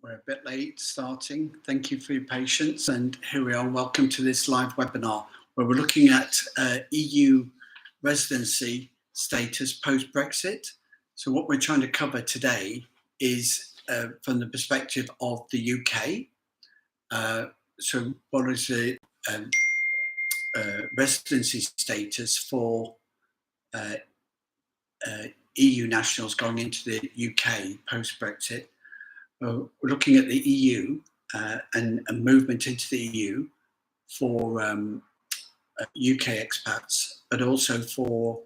We're a bit late starting. Thank you for your patience. And here we are. Welcome to this live webinar where we're looking at EU residency status post-Brexit. So what we're trying to cover today is from the perspective of the UK. So what is the residency status for EU nationals going into the UK post-Brexit? We're looking at the EU and movement into the EU for UK expats, but also for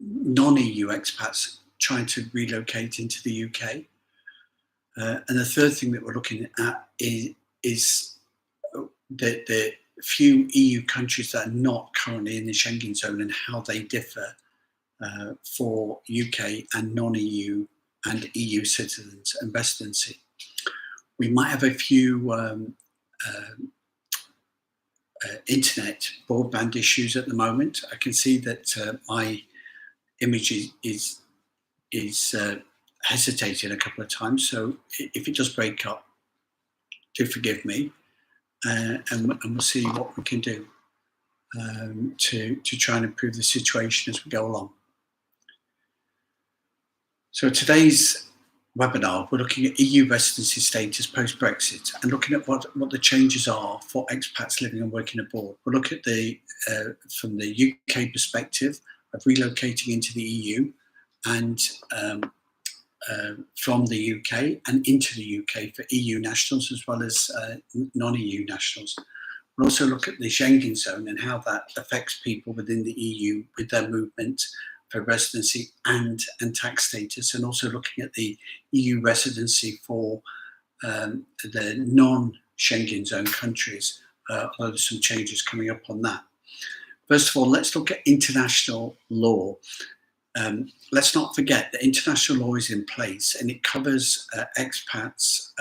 non-EU expats trying to relocate into the UK. And the third thing that we're looking at is the few EU countries that are not currently in the Schengen zone and how they differ for UK and non-EU and EU citizens and residency. We might have a few internet broadband issues at the moment. I can see that my image is hesitating a couple of times, so if it does break up, do forgive me, and we'll see what we can do to try and improve the situation as we go along. So today's webinar, we're looking at EU residency status post-Brexit and looking at what the changes are for expats living and working abroad. We'll look at the from the UK perspective of relocating into the EU and from the UK and into the UK for EU nationals as well as non-EU nationals. We'll also look at the Schengen zone and how that affects people within the EU with their movement for residency and tax status, and also looking at the EU residency for the non-Schengen zone countries, although there's some changes coming up on that. First of all, let's look at international law. Let's not forget that international law is in place and it covers expats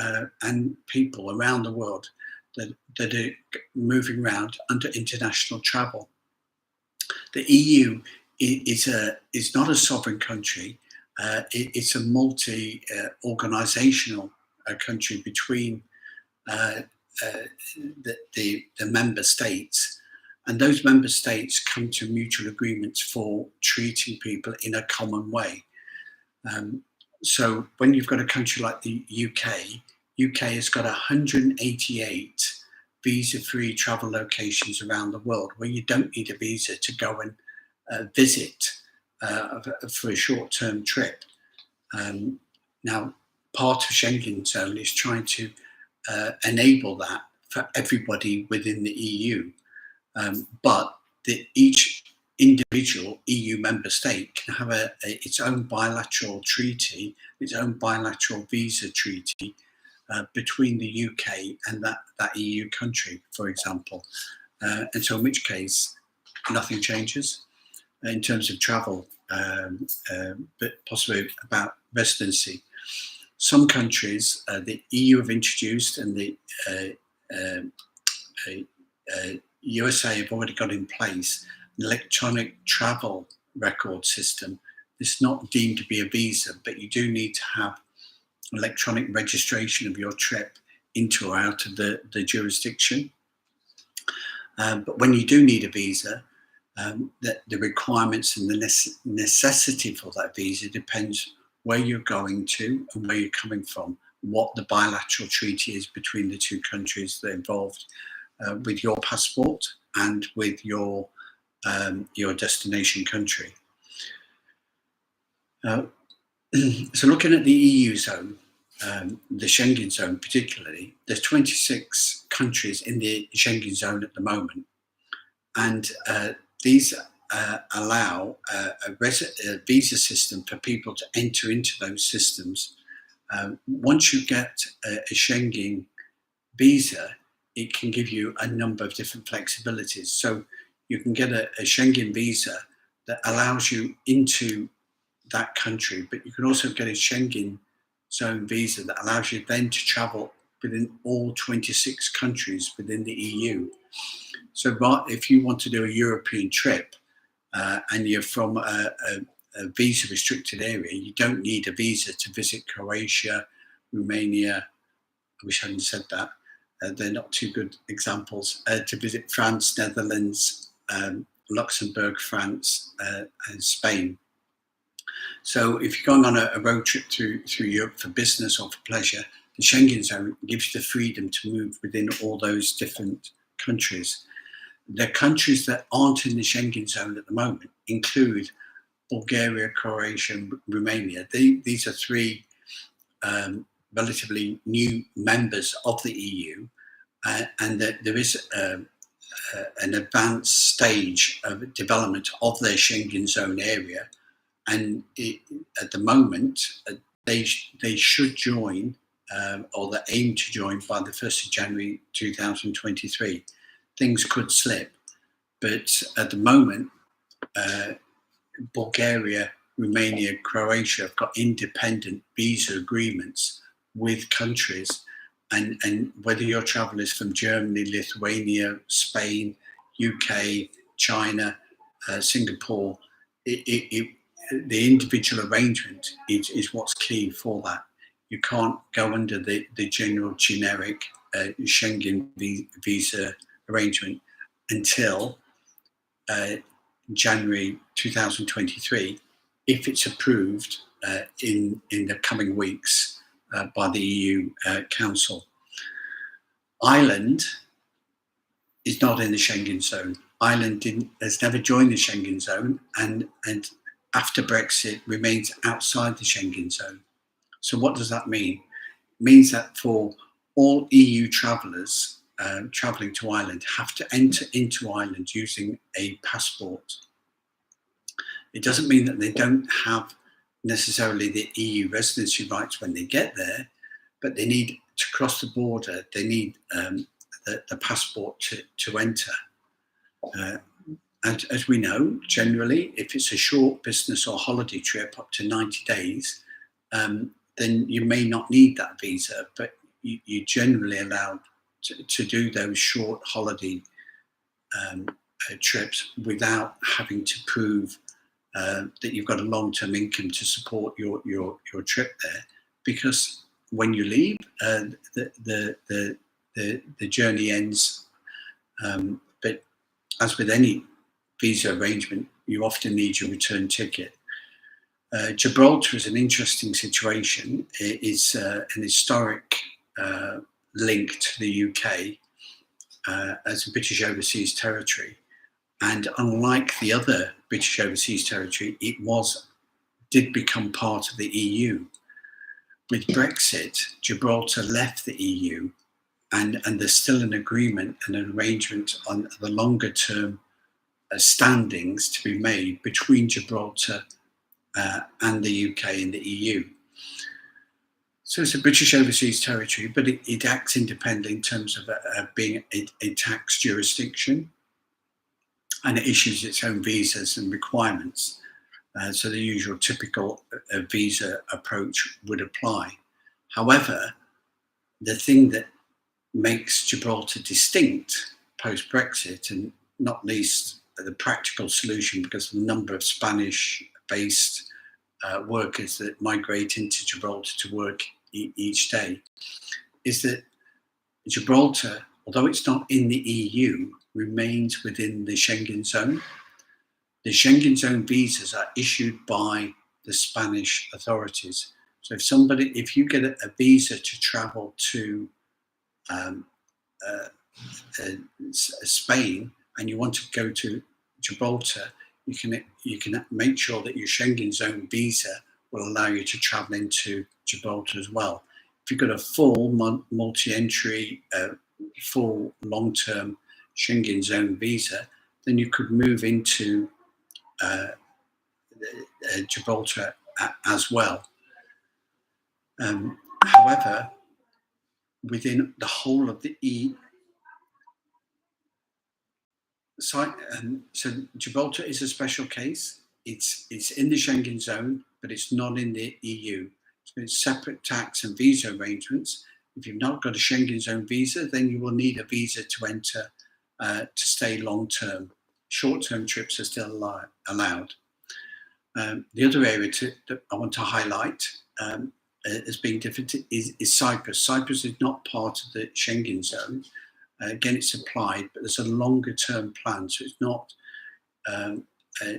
and people around the world that are moving around under international travel. The EU is not a sovereign country. It's a multi-organizational country between the member states, and those member states come to mutual agreements for treating people in a common way. So when you've got a country like the UK has got 188 visa-free travel locations around the world where you don't need a visa to go and visit for a short-term trip. Now, part of Schengen zone is trying to enable that for everybody within the EU, but each individual EU member state can have its own bilateral treaty, its own bilateral visa treaty between the UK and that EU country, for example. And so in which case, nothing changes in terms of travel, but possibly about residency. Some countries, the EU have introduced, and the USA have already got in place an electronic travel record system. It's not deemed to be a visa, but you do need to have electronic registration of your trip into or out of the jurisdiction. But when you do need a visa, the requirements and the necessity for that visa depends where you're going to and where you're coming from, what the bilateral treaty is between the two countries that are involved with your passport and with your destination country. So looking at the EU zone, the Schengen zone particularly, there's 26 countries in the Schengen zone at the moment, and these allow a visa system for people to enter into those systems. Once you get a Schengen visa, it can give you a number of different flexibilities. So you can get a Schengen visa that allows you into that country, but you can also get a Schengen zone visa that allows you then to travel within all 26 countries within the EU. So if you want to do a European trip and you're from a a visa restricted area. You don't need a visa to visit Croatia, Romania. I wish I hadn't said that. They're not two good examples. To visit France, Netherlands, Luxembourg, France, and Spain. So if you're going on a road trip through Europe for business or for pleasure, the Schengen zone gives you the freedom to move within all those different countries. The countries that aren't in the Schengen zone at the moment include Bulgaria, Croatia, and Romania. These are three relatively new members of the EU, and that there is an advanced stage of development of their Schengen zone area. And at the moment, they should join, or they aim to join by the 1st of January 2023. Things could slip, but at the moment, Bulgaria, Romania, Croatia have got independent visa agreements with countries, and whether your travel is from Germany, Lithuania, Spain, UK, China, Singapore, the individual arrangement is what's key for that. You can't go under the general generic Schengen visa arrangement until January 2023, if it's approved in the coming weeks by the EU Council. Ireland is not in the Schengen zone. Ireland has never joined the Schengen zone, and after Brexit remains outside the Schengen zone. So what does that mean? It means that for all EU travellers travelling to Ireland have to enter into Ireland using a passport. It doesn't mean that they don't have necessarily the EU residency rights when they get there, but they need to cross the border. They need the passport to enter. And as we know, generally, if it's a short business or holiday trip up to 90 days, then you may not need that visa, but you're generally allowed to do those short holiday trips without having to prove that you've got a long-term income to support your trip there, because when you leave, the journey ends. But as with any visa arrangement, you often need your return ticket. Gibraltar is an interesting situation. It's an historic link to the UK as a British overseas territory. And unlike the other British overseas territory, it did become part of the EU. With Brexit, Gibraltar left the EU, and there's still an agreement and an arrangement on the longer term standings to be made between Gibraltar and the UK and the EU. So it's a British overseas territory, but it acts independently in terms of being a tax jurisdiction, and it issues its own visas and requirements. So the usual typical visa approach would apply. However, the thing that makes Gibraltar distinct post-Brexit, and not least the practical solution because of the number of Spanish-based workers that migrate into Gibraltar to work each day, is that Gibraltar, although it's not in the EU, remains within the Schengen zone. The Schengen zone visas are issued by the Spanish authorities. So if you get a visa to travel to Spain and you want to go to Gibraltar, you can make sure that your Schengen zone visa will allow you to travel into Gibraltar as well. If you've got a full multi-entry, full long-term Schengen zone visa, then you could move into Gibraltar as well. However, within the whole of the so Gibraltar is a special case. It's in the Schengen zone, but it's not in the EU. So it's separate tax and visa arrangements. If you've not got a Schengen zone visa, then you will need a visa to enter to stay long term. Short term trips are still allowed. The other area that I want to highlight as being different is Cyprus. Cyprus is not part of the Schengen zone. Again, it's applied, but there's a longer term plan, so it's not um, uh,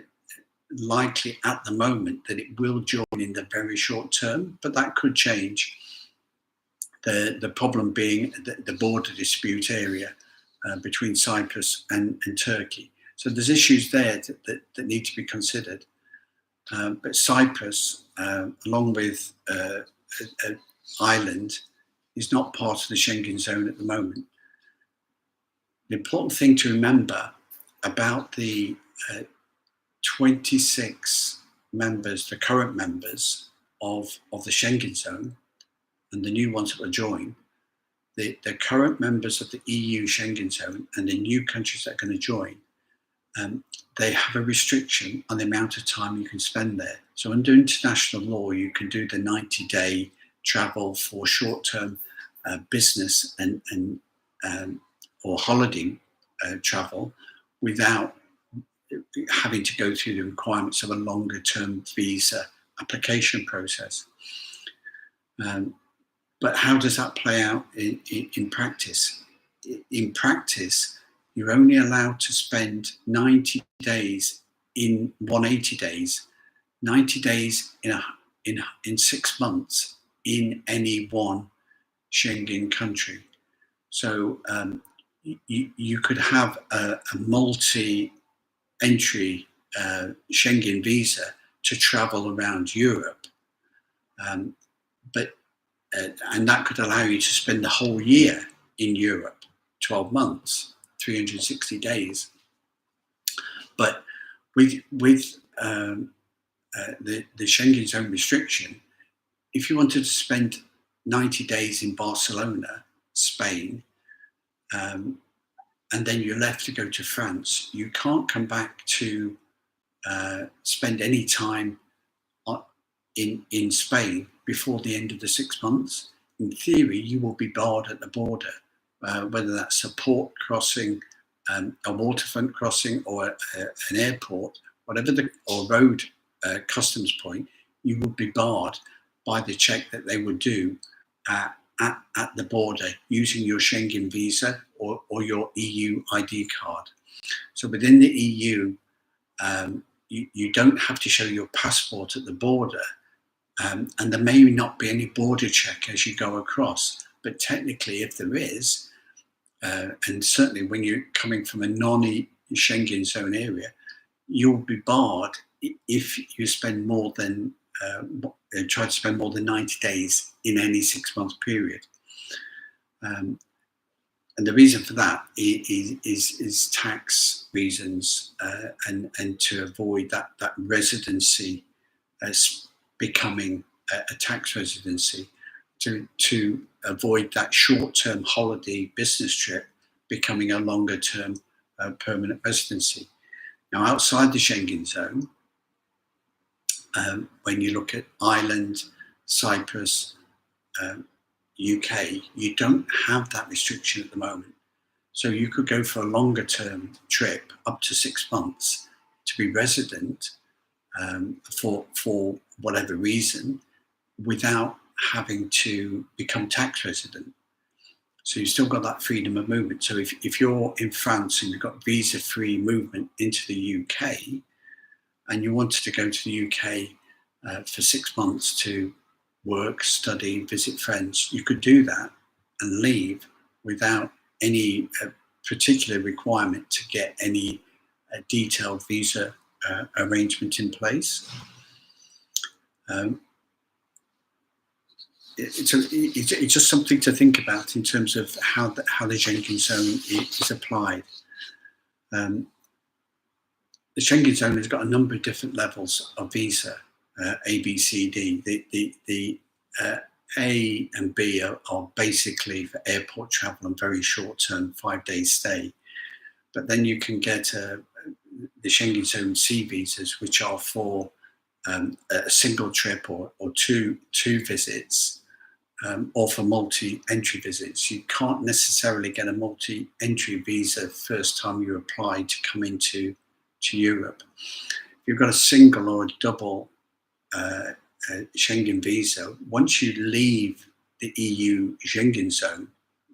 likely at the moment that it will join in the very short term, but that could change. The problem being the border dispute area between Cyprus and Turkey. So there's issues there that need to be considered. But Cyprus, along with Ireland, is not part of the Schengen zone at the moment. The important thing to remember about the 26 members, the current members of the Schengen zone, and the new ones that will join, the current members of the EU Schengen zone and the new countries that are going to join, they have a restriction on the amount of time you can spend there. So under international law, you can do the 90-day travel for short-term business and or holiday travel without having to go through the requirements of a longer-term visa application process. But how does that play out in practice? In practice, you're only allowed to spend 90 days in 180 days, 90 days in 6 months in any one Schengen country. So you could have a multi-entry Schengen visa to travel around Europe, and that could allow you to spend the whole year in Europe, 12 months, 360 days. But with the Schengen zone restriction, if you wanted to spend 90 days in Barcelona, Spain, and then you're left to go to France, you can't come back to spend any time in Spain before the end of the 6 months. In theory, you will be barred at the border, whether that's a port crossing, a waterfront crossing, or an airport, or road customs point. You will be barred by the check that they would do at the border using your Schengen visa or your EU ID card. So within the EU, you don't have to show your passport at the border, and there may not be any border check as you go across. But technically, if there is, and certainly when you're coming from a non-Schengen zone area, you'll be barred if you spend more than try to spend more than 90 days in any 6 month period. And the reason for that is tax reasons, and to avoid that residency as becoming a tax residency, to avoid that short-term holiday business trip becoming a longer-term permanent residency. Now, outside the Schengen zone, when you look at Ireland, Cyprus, UK, you don't have that restriction at the moment. So you could go for a longer-term trip, up to 6 months, to be resident for whatever reason, without having to become tax resident. So you've still got that freedom of movement. So if you're in France and you've got visa-free movement into the UK, and you wanted to go to the UK for 6 months to work, study, visit friends, you could do that and leave without any particular requirement to get any detailed visa arrangement in place. It's just something to think about in terms of how the Schengen zone is applied. The Schengen zone has got a number of different levels of visa, A, B, C, D. The A and B are basically for airport travel and very short-term 5-day stay. But then you can get the Schengen zone C visas, which are for a single trip or two visits, or for multi-entry visits. You can't necessarily get a multi-entry visa first time you apply to come into Europe. you've got a single or a double Schengen visa, once you leave the EU Schengen zone,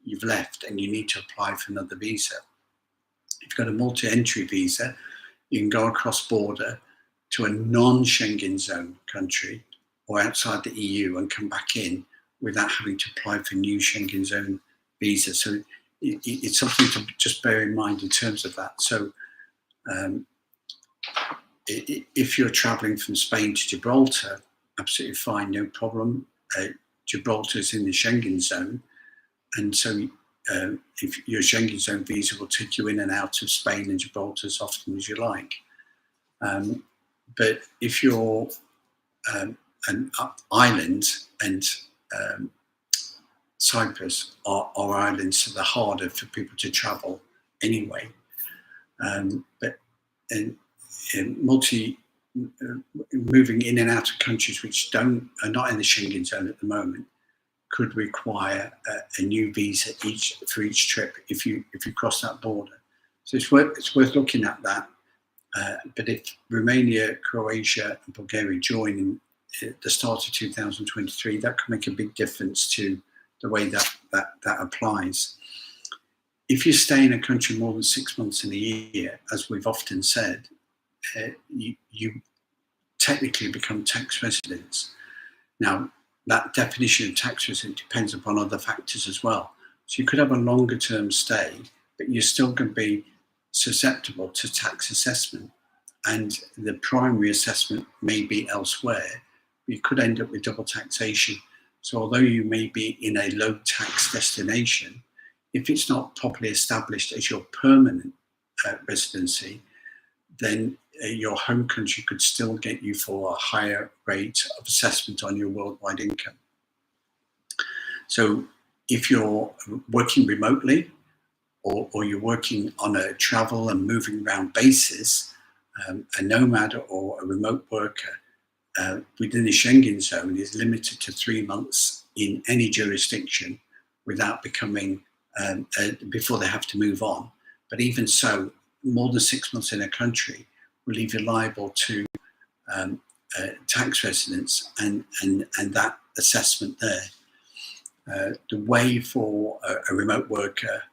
you've left and you need to apply for another visa. If you've got a multi-entry visa, you can go across border to a non-Schengen zone country or outside the EU and come back in without having to apply for new Schengen zone visa. So it's something to just bear in mind in terms of that. So if you're traveling from Spain to Gibraltar, absolutely fine, no problem. Gibraltar is in the Schengen zone, and so if your Schengen zone visa will take you in and out of Spain and Gibraltar as often as you like. But if you're an island, and Cyprus are islands, so they're harder for people to travel anyway. But moving in and out of countries which are not in the Schengen zone at the moment could require a new visa for each trip if you cross that border. So it's worth looking at that. But if Romania, Croatia, and Bulgaria join in the start of 2023, that could make a big difference to the way that applies. If you stay in a country more than 6 months in a year, as we've often said, you technically become tax residents. Now, that definition of tax resident depends upon other factors as well. So you could have a longer term stay, but you're still going to be susceptible to tax assessment. And the primary assessment may be elsewhere. You could end up with double taxation. So although you may be in a low tax destination, if it's not properly established as your permanent residency, then your home country could still get you for a higher rate of assessment on your worldwide income. So if you're working remotely or you're working on a travel and moving around basis, a nomad or a remote worker within the Schengen zone is limited to 3 months in any jurisdiction without becoming, before they have to move on. But even so, more than 6 months in a country will leave you liable to tax residents and that assessment there. The way for a remote worker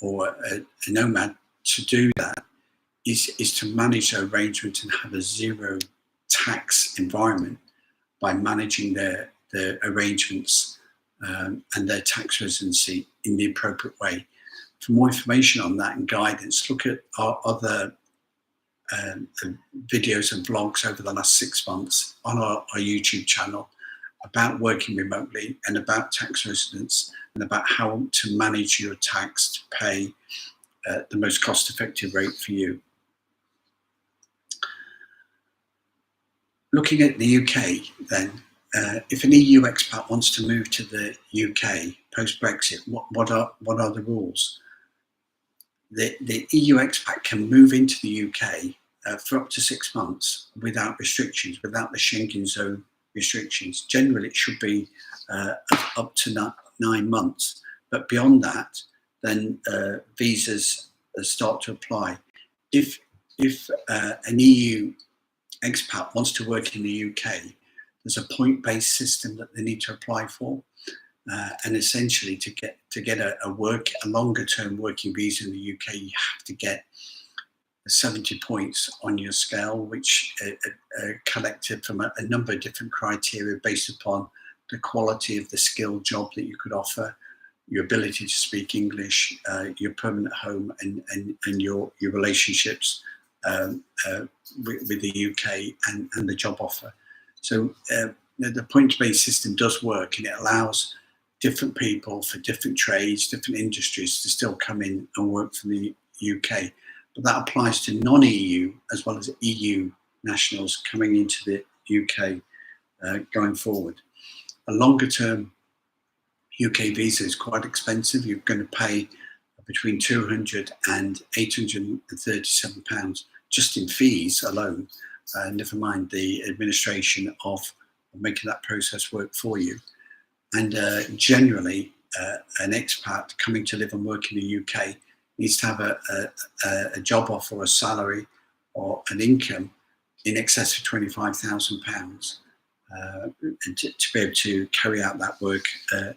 or a nomad to do that is to manage their arrangement and have a zero tax environment by managing their arrangements and their tax residency in the appropriate way. For more information on that and guidance, look at our other videos and vlogs over the last 6 months on our YouTube channel about working remotely and about tax residence and about how to manage your tax to pay the most cost-effective rate for you. Looking at the UK then, if an EU expat wants to move to the UK post-Brexit, what are the rules? The EU expat can move into the UK for up to 6 months without restrictions, without the Schengen zone restrictions. Generally, it should be up to 9 months. But beyond that, then visas start to apply. If an EU expat wants to work in the UK, there's a point-based system that they need to apply for. And essentially, to get a longer-term working visa in the UK, you have to get 70 points on your scale, which are collected from a number of different criteria based upon the quality of the skill job that you could offer, your ability to speak English, your permanent home, and your relationships with the UK and the job offer. So the point-based system does work, and it allows different people for different trades, different industries to still come in and work for the UK. But that applies to non-EU as well as EU nationals coming into the UK going forward. A longer-term UK visa is quite expensive. You're going to pay between £200 and £837 just in fees alone, never mind the administration of making that process work for you. And generally, an expat coming to live and work in the UK needs to have a job offer, a salary, or an income in excess of £25,000 and to be able to carry out that work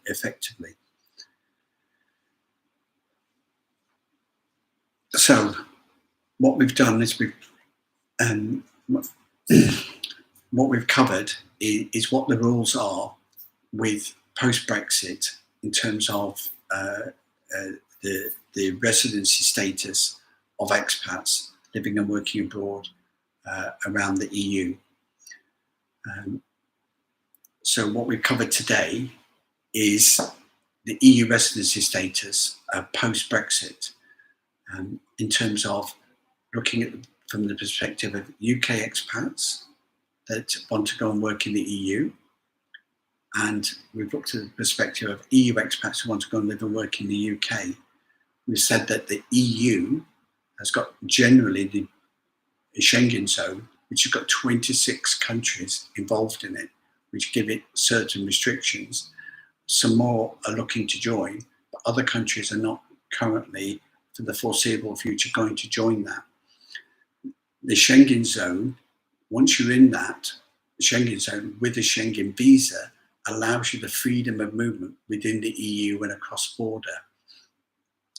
effectively. So what we've done is what we've covered is what the rules are with post-Brexit in terms of the residency status of expats living and working abroad around the EU. So what we've covered today is the EU residency status post-Brexit in terms of looking at from the perspective of UK expats that want to go and work in the EU. And we've looked at the perspective of EU expats who want to go and live and work in the UK. We've said that the EU has got generally the Schengen zone, which has got 26 countries involved in it, which give it certain restrictions. Some more are looking to join, but other countries are not currently, for the foreseeable future, going to join that. The Schengen zone, once you're in that Schengen zone with a Schengen visa, allows you the freedom of movement within the EU and across border.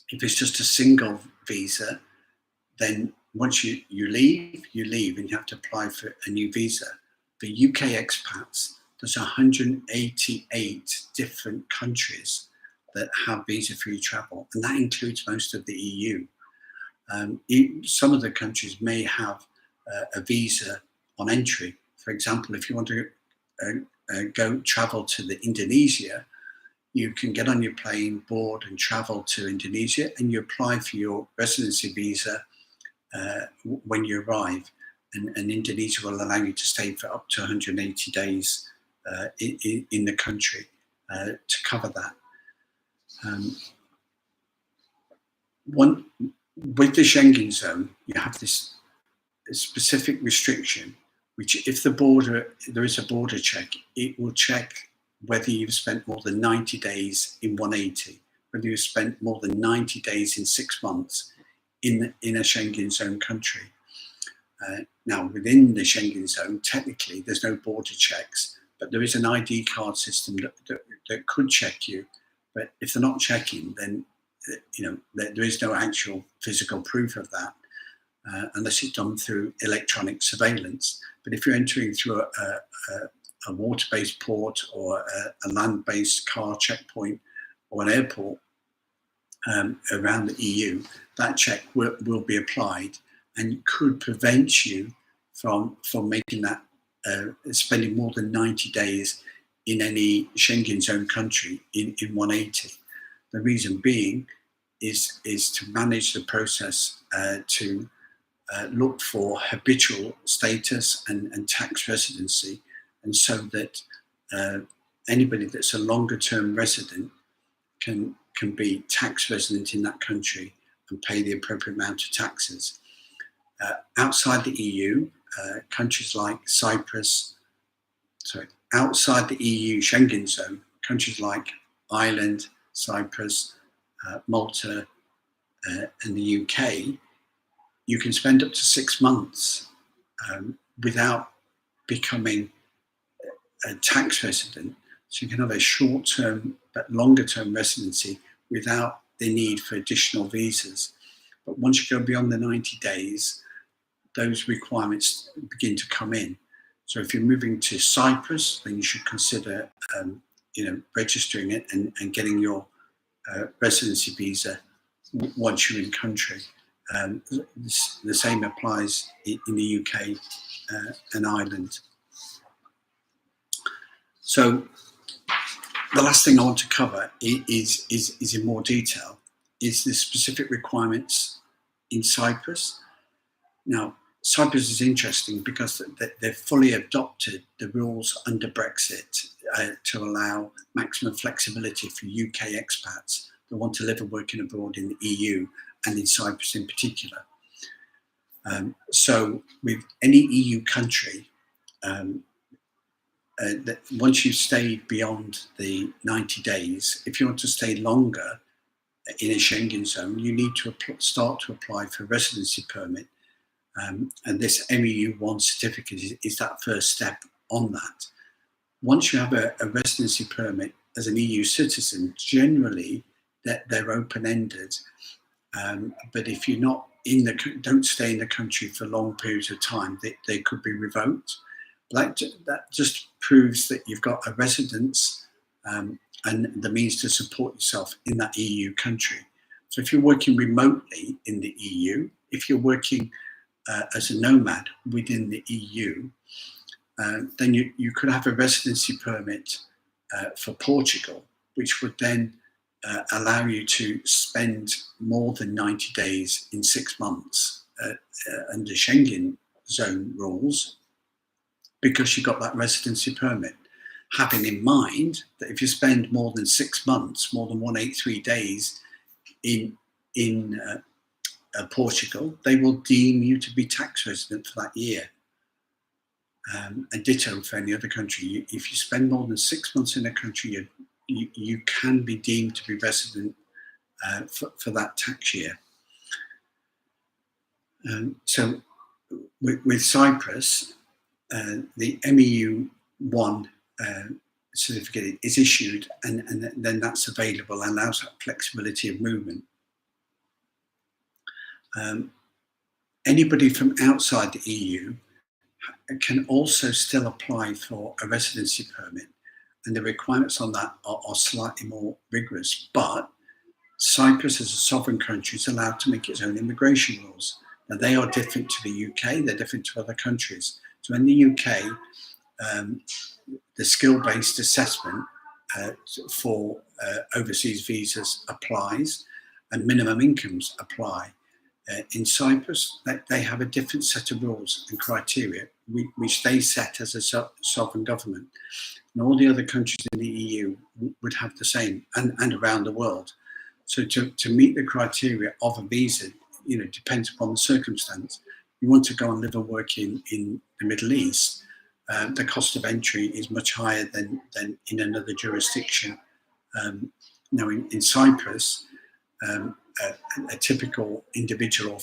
If it's just a single visa, then once you leave and you have to apply for a new visa. For UK expats, there's 188 different countries that have visa-free travel, and that includes most of the EU. Some of the countries may have a visa on entry. For example, if you want to go travel to the Indonesia, you can get on your plane, board and travel to Indonesia, and you apply for your residency visa when you arrive, and Indonesia will allow you to stay for up to 180 days in the country to cover that. With the Schengen zone, you have this specific restriction, which if there is a border check, it will check whether you've spent more than 90 days in 180, whether you've spent more than 90 days in 6 months in a Schengen zone country. Now, within the Schengen zone, technically, there's no border checks, but there is an ID card system that could check you. But if they're not checking, then there is no actual physical proof of that unless it's done through electronic surveillance. But if you're entering through a water-based port or a land-based car checkpoint or an airport around the EU, that check will be applied and could prevent you from making that, spending more than 90 days in any Schengen zone country in 180. The reason being is to manage the process to look for habitual status and tax residency, and so that anybody that's a longer term resident can be tax resident in that country and pay the appropriate amount of taxes. Outside the EU, countries like outside the EU Schengen zone, countries like Ireland, Cyprus, Malta, and the UK, you can spend up to 6 months without becoming a tax resident. So you can have a short-term but longer-term residency without the need for additional visas. But once you go beyond the 90 days, those requirements begin to come in. So if you're moving to Cyprus, then you should consider registering it and getting your residency visa once you're in country. The same applies in the UK and Ireland. So the last thing I want to cover is in more detail, is the specific requirements in Cyprus. Now, Cyprus is interesting because they've fully adopted the rules under Brexit to allow maximum flexibility for UK expats that want to live and work abroad in the EU and in Cyprus in particular. So with any EU country, that once you've stayed beyond the 90 days, if you want to stay longer in a Schengen zone, you need to start to apply for a residency permit And this MEU1 certificate is that first step on that. Once you have a residency permit as an EU citizen, generally they're open-ended. But if you're not don't stay in the country for long periods of time, they could be revoked. That just proves that you've got a residence and the means to support yourself in that EU country. So if you're working remotely in the EU, if you're working as a nomad within the EU, then you could have a residency permit for Portugal, which would then allow you to spend more than 90 days in 6 months under Schengen zone rules, because you got that residency permit. Having in mind that if you spend more than 6 months, more than 183 days in Portugal, they will deem you to be tax resident for that year. And ditto for any other country. If you spend more than 6 months in a country, you can be deemed to be resident for that tax year. So with Cyprus, the MEU1 certificate is issued, and then that's available and allows that flexibility of movement. Anybody from outside the EU can also still apply for a residency permit, and the requirements on that are slightly more rigorous. But Cyprus, as a sovereign country, is allowed to make its own immigration rules. Now, they are different to the UK, they're different to other countries. So in the UK, the skill-based assessment for overseas visas applies, and minimum incomes apply. In Cyprus, they have a different set of rules and criteria, which they set as a sovereign government. And all the other countries in the EU would have the same, and around the world. So to meet the criteria of a visa, depends upon the circumstance. You want to go and live and work in the Middle East, the cost of entry is much higher than in another jurisdiction. Now, in Cyprus, a typical individual or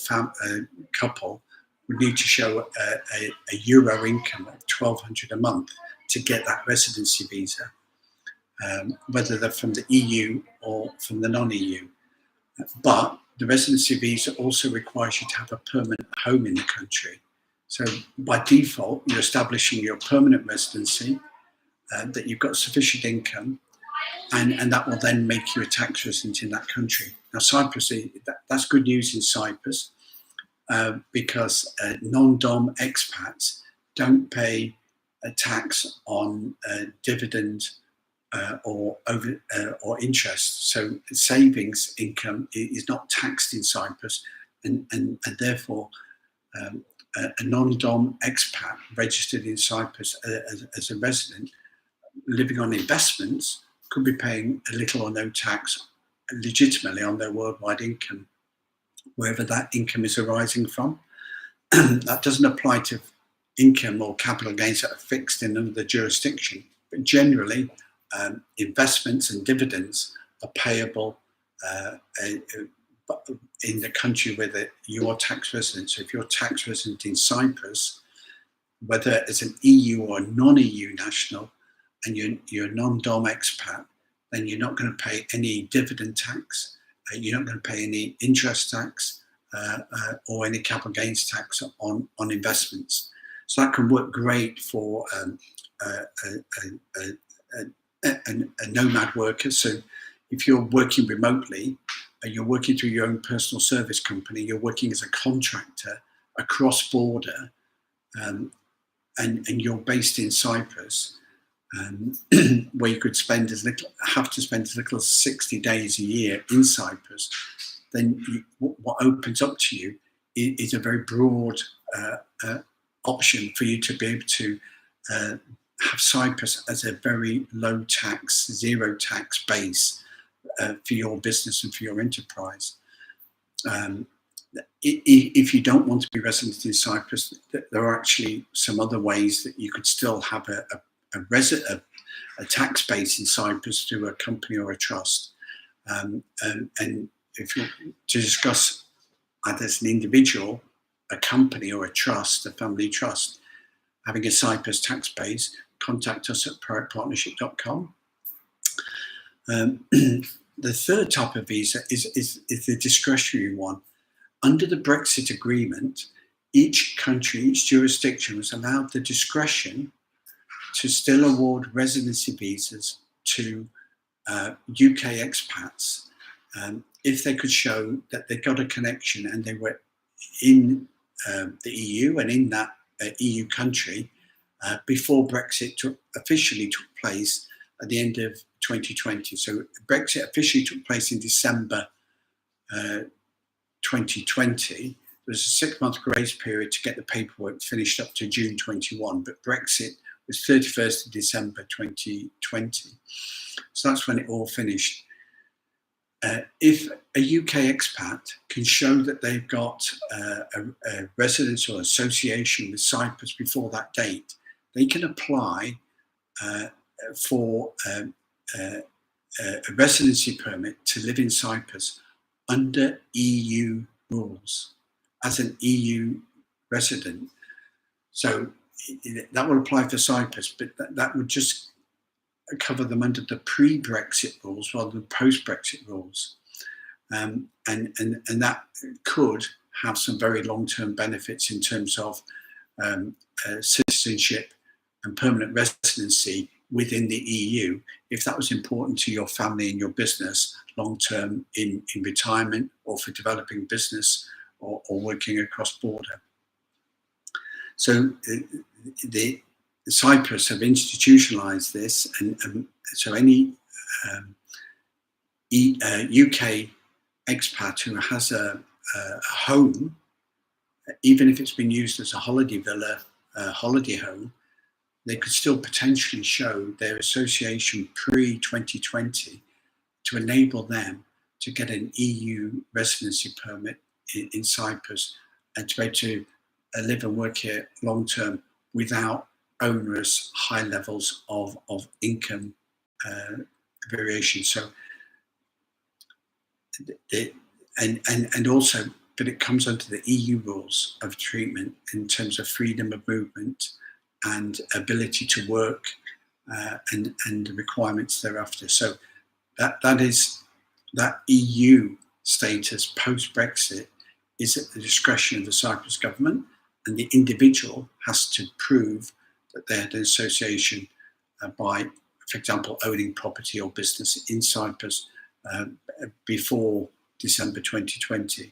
couple would need to show a euro income of 1,200 a month to get that residency visa, whether they're from the EU or from the non-EU. But the residency visa also requires you to have a permanent home in the country. So by default, you're establishing your permanent residency, that you've got sufficient income, and that will then make you a tax resident in that country. Now, Cyprus, that's good news in Cyprus, because non-dom expats don't pay a tax on dividend or interest. So savings income is not taxed in Cyprus, and therefore a non-dom expat registered in Cyprus as a resident living on investments could be paying a little or no tax legitimately on their worldwide income, wherever that income is arising from. That doesn't apply to income or capital gains that are fixed in another jurisdiction, but generally investments and dividends are payable in the country where you are tax resident. So if you're tax resident in Cyprus, whether as an EU or non-EU national, and you're a non-dom expat, then you're not going to pay any dividend tax, you're not going to pay any interest tax, or any capital gains tax on investments. So that can work great for a nomad worker. So if you're working remotely, you're working through your own personal service company, you're working as a contractor across border, and you're based in Cyprus, where you could have to spend as little as 60 days a year in Cyprus, then what opens up to you is a very broad option for you to be able to have Cyprus as a very low tax, zero tax base for your business and for your enterprise. If you don't want to be resident in Cyprus, there are actually some other ways that you could still have a tax base in Cyprus through a company or a trust. And if you to discuss either as an individual a company or a trust, a family trust, having a Cyprus tax base, contact us at proactpartnership.com. The third type of visa is the discretionary one. Under the Brexit agreement, each country, each jurisdiction was allowed the discretion to still award residency visas to UK expats if they could show that they got a connection and they were in the EU and in that EU country before Brexit officially took place at the end of 2020. So Brexit officially took place in December 2020. There was a 6-month grace period to get the paperwork finished up to June 21, but Brexit was 31st of December 2020. So that's when it all finished. If a UK expat can show that they've got a residence or association with Cyprus before that date, they can apply for a residency permit to live in Cyprus under EU rules as an EU resident. So that will apply for Cyprus, but that would just cover them under the pre-Brexit rules rather than post-Brexit rules. And that could have some very long-term benefits in terms of citizenship and permanent residency within the EU, if that was important to your family and your business long-term in retirement or for developing business or working across border. So the Cyprus have institutionalized this, and so any UK expat who has a home, even if it's been used as a holiday villa, holiday home, they could still potentially show their association pre-2020 to enable them to get an EU residency permit in Cyprus and to be able to live and work here long-term without onerous high levels of income variation. So, and also, but it comes under the EU rules of treatment in terms of freedom of movement and ability to work and the requirements thereafter. So that EU status post-Brexit is at the discretion of the Cyprus government, and the individual has to prove that they had an association by, for example, owning property or business in Cyprus before December 2020.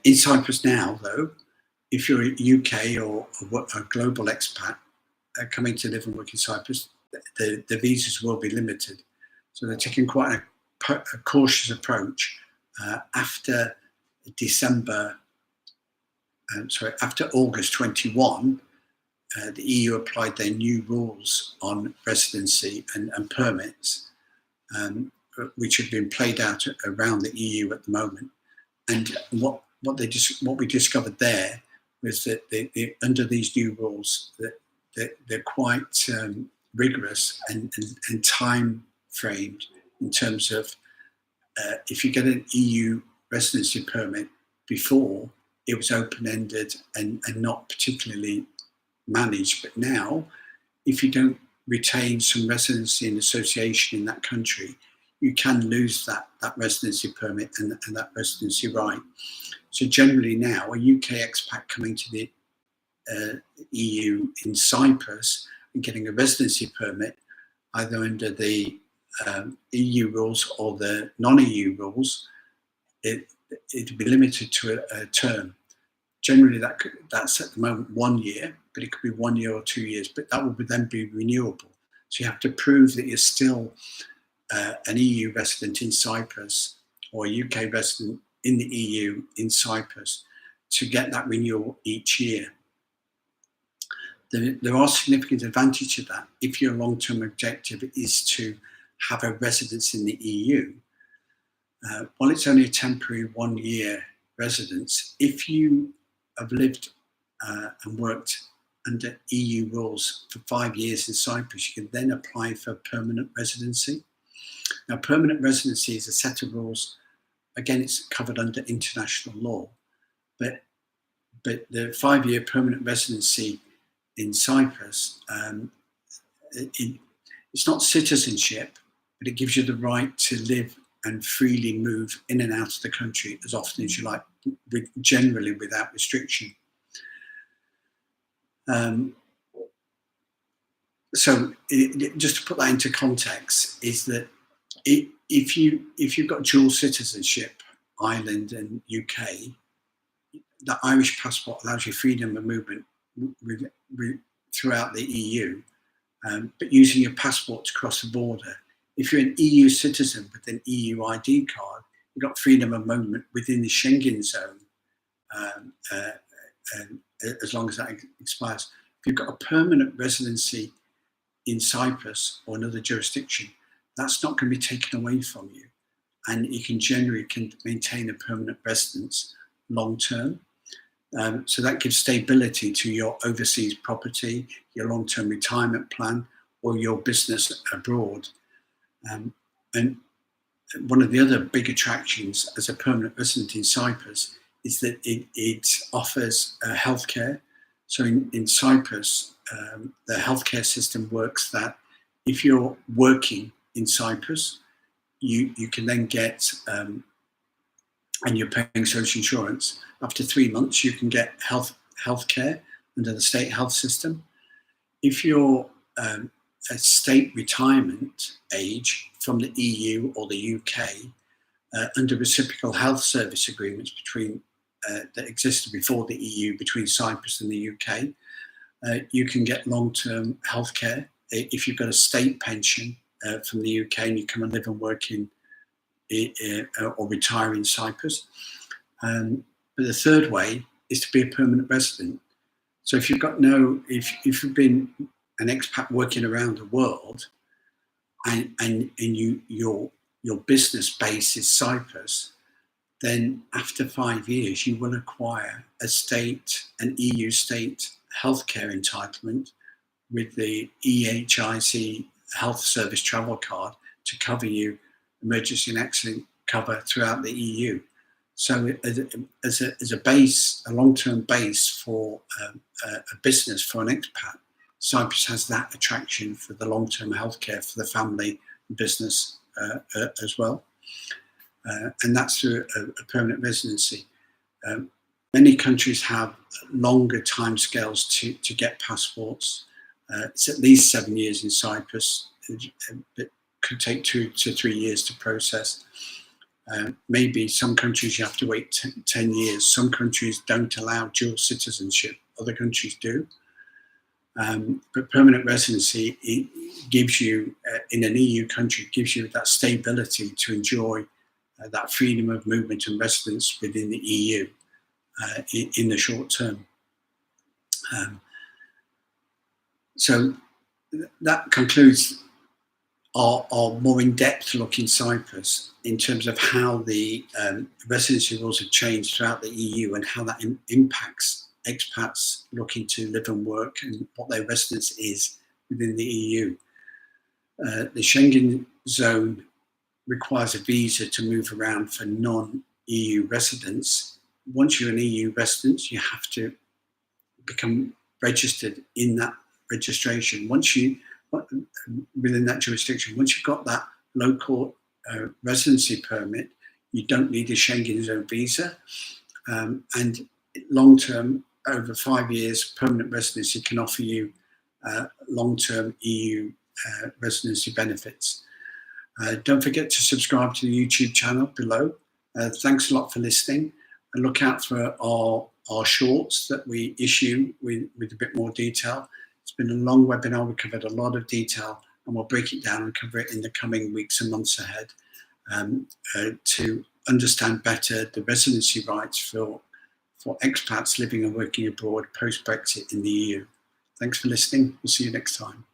In Cyprus now, though, if you're a UK or a global expat coming to live and work in Cyprus, the visas will be limited. So they're taking quite a cautious approach. After August 21, the EU applied their new rules on residency and permits, which have been played out around the EU at the moment. And what we discovered there was that under these new rules, that they're quite rigorous and time framed in terms of if you get an EU residency permit before, it was open-ended and not particularly managed. But now, if you don't retain some residency and association in that country, you can lose that residency permit and that residency right. So generally now, a UK expat coming to the EU in Cyprus and getting a residency permit, either under the EU rules or the non-EU rules, it'd be limited to a term. Generally, that's at the moment 1 year, but it could be 1 year or 2 years, but that would then be renewable. So you have to prove that you're still an EU resident in Cyprus or a UK resident in the EU in Cyprus to get that renewal each year. There are significant advantages to that if your long-term objective is to have a residence in the EU. While it's only a temporary 1 year residence, if you have lived and worked under EU rules for 5 years in Cyprus, you can then apply for permanent residency. Now, permanent residency is a set of rules. Again, it's covered under international law, but the 5-year permanent residency in Cyprus, it's not citizenship, but it gives you the right to live and freely move in and out of the country as often as you like, generally without restriction. So just to put that into context, is that if you've got dual citizenship, Ireland and UK, the Irish passport allows you freedom of movement throughout the EU, but using your passport to cross the border. If you're an EU citizen with an EU ID card, you've got freedom of movement within the Schengen zone, as long as that expires. If you've got a permanent residency in Cyprus or another jurisdiction, that's not going to be taken away from you, and you can generally maintain a permanent residence long term. So that gives stability to your overseas property, your long-term retirement plan, or your business abroad. And one of the other big attractions as a permanent resident in Cyprus is that it offers healthcare. So in Cyprus, the healthcare system works that if you're working in Cyprus, you can then get, and you're paying social insurance, after 3 months you can get healthcare under the state health system. If you're a state retirement age from the EU or the UK, under reciprocal health service agreements between that existed before the EU between Cyprus and the UK, you can get long-term healthcare if you've got a state pension from the UK and you come and live and work in or retire in Cyprus. But the third way is to be a permanent resident. So if you've if you've been an expat working around the world, and your business base is Cyprus, then after 5 years you will acquire an EU state healthcare entitlement with the EHIC health service travel card to cover you emergency and accident cover throughout the EU. So as a base, a long-term base for a business, for an expat, Cyprus has that attraction for the long-term healthcare for the family and business as well. And that's through a permanent residency. Many countries have longer timescales to get passports. It's at least 7 years in Cyprus. It could take 2 to 3 years to process. Maybe some countries you have to wait 10 years. Some countries don't allow dual citizenship. Other countries do. But permanent residency, it gives you, in an EU country, gives you that stability to enjoy that freedom of movement and residence within the EU in the short term. So that concludes our more in-depth look in Cyprus in terms of how the residency rules have changed throughout the EU and how that impacts expats looking to live and work and what their residence is within the EU. The Schengen zone requires a visa to move around for non-EU residents. Once you're an EU resident, you have to become registered in that registration. Within that jurisdiction, once you've got that local residency permit, you don't need a Schengen zone visa. And long-term, over 5 years, permanent residency can offer you long-term EU residency benefits. Don't forget to subscribe to the YouTube channel below. Thanks a lot for listening. And look out for our shorts that we issue with a bit more detail. It's been a long webinar. We covered a lot of detail, and we'll break it down and cover it in the coming weeks and months ahead to understand better the residency rights for expats living and working abroad post-Brexit in the EU. Thanks for listening. We'll see you next time.